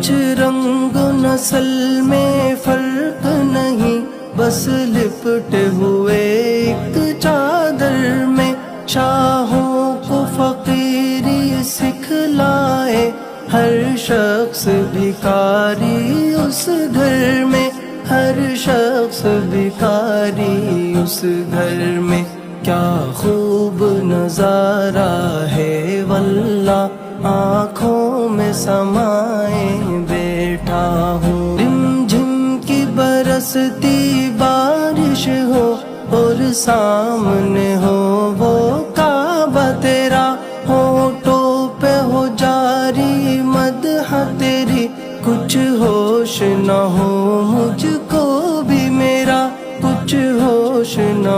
کچھ رنگ و نسل میں فرق نہیں، بس لپٹے ہوئے ایک چادر میں، شاہوں کو فقیری سکھلائے ہر شخص بھکاری اس گھر میں، ہر شخص بھکاری اس گھر میں۔ کیا خوب نظارہ ہے واللہ، آنکھوں میں سمائے بیٹھا ہوں۔ رم جھم کی برستی بارش ہو اور سامنے ہو وہ کعبہ تیرا، ہونٹوں پہ ہو جاری مدح تیری، کچھ ہوش نہ ہو مجھ کو بھی میرا، کچھ ہوش نہ